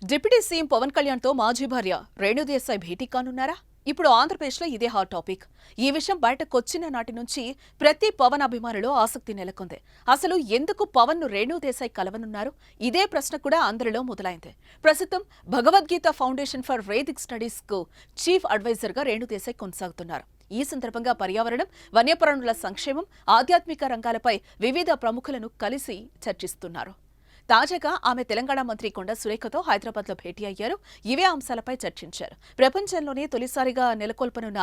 Deputy CM Pawan కళ్యాణ్తో మాజీ భార్య రేణుదేశాయ్ భేటీ కానున్నారా? ఇప్పుడు ఆంధ్రప్రదేశ్లో ఇదే హాట్ టాపిక్. ఈ విషయం బయటకొచ్చిన నాటి నుంచి ప్రతి పవన్ అభిమానులో ఆసక్తి నెలకొంది. అసలు ఎందుకు పవన్ను రేణుదేశాయ్ కలవనున్నారు? ఇదే ప్రశ్న కూడా అందరిలో మొదలైంది. ప్రస్తుతం Bhagavad Gita foundation for Vedic studies కు చీఫ్ అడ్వైజర్గా రేణుదేశాయ్ కొనసాగుతున్నారు. ఈ సందర్భంగా పర్యావరణం, వన్యప్రాణుల సంక్షేమం, ఆధ్యాత్మిక రంగాలపై వివిధ ప్రముఖులను కలిసి చర్చిస్తున్నారు. తాజాగా ఆమె తెలంగాణ మంత్రి కొండా సురేఖతో హైదరాబాద్లో భేటీ అయ్యారు. ఇవే అంశాలపై చర్చించారు. ప్రపంచంలోనే తొలిసారిగా నెలకొల్పనున్న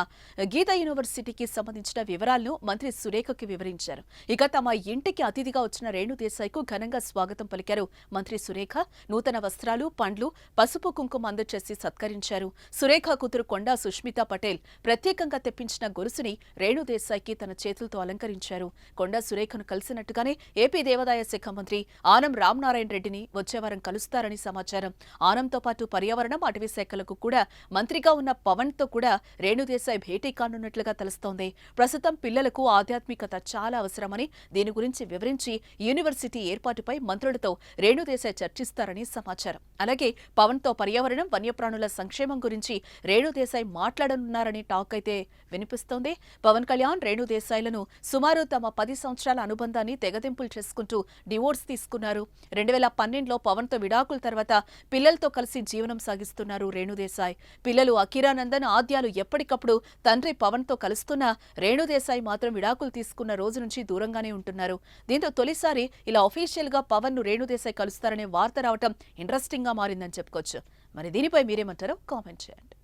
గీతా యూనివర్సిటీకి సంబంధించిన వివరాలను మంత్రి సురేఖకి వివరించారు. ఇక తమ ఇంటికి అతిథిగా వచ్చిన రేణుదేశాయ్కు ఘనంగా స్వాగతం పలికారు మంత్రి సురేఖ. నూతన వస్త్రాలు, పండ్లు, పసుపు కుంకుమ అందచేసి సత్కరించారు. సురేఖ కూతురు కొండా సుష్మిత పటేల్ ప్రత్యేకంగా తెప్పించిన గొలుసుని రేణుదేశాయ్కి తన చేతులతో అలంకరించారు. కొండా సురేఖను కలిసినట్టుగానే ఏపీ దేవాదాయ శాఖ మంత్రి ఆనం రామనారాయణ రెడ్డిని వచ్చే వారం కలుస్తారని సమాచారం. ఆనంతో పాటు పర్యావరణం, అటవీ శాఖలకు కూడా మంత్రిగా ఉన్న పవన్ తో కూడా రేణుదేశాయ్ భేటీ కానున్నట్లుగా తెలుస్తోంది. ప్రస్తుతం పిల్లలకు ఆధ్యాత్మికత చాలా అవసరమని, దీని గురించి వివరించి యూనివర్సిటీ ఏర్పాటుపై మంత్రులతో రేణుదేశాయ్ చర్చిస్తారని సమాచారం. అలాగే పవన్ తో పర్యావరణం, వన్యప్రాణుల సంక్షేమం గురించి రేణుదేశాయ్ మాట్లాడనున్నారని టాక్ అయితే వినిపిస్తోంది. పవన్ కళ్యాణ్ రేణుదేశాయ్లను సుమారు తమ 10 సంవత్సరాల అనుబంధాన్ని తెగదెంపులు చేసుకుంటూ డివోర్స్ తీసుకున్నారు. 2012లో పవన్తో విడాకుల తర్వాత పిల్లలతో కలిసి జీవనం సాగిస్తున్నారు రేణుదేశాయ్. పిల్లలు అకిరానందన్, ఆద్యాలు ఎప్పటికప్పుడు తండ్రి పవన్తో కలుస్తున్నా రేణుదేశాయ్ మాత్రం విడాకులు తీసుకున్న రోజు నుంచి దూరంగానే ఉంటున్నారు. దీంతో తొలిసారి ఇలా అఫీషియల్ గా పవన్ ను రేణుదేశాయ్ కలుస్తారనే వార్త రావటం ఇంట్రెస్టింగ్ గా మారిందని చెప్పుకోవచ్చు. మరి దీనిపై మీరేమంటారో కామెంట్ చేయండి.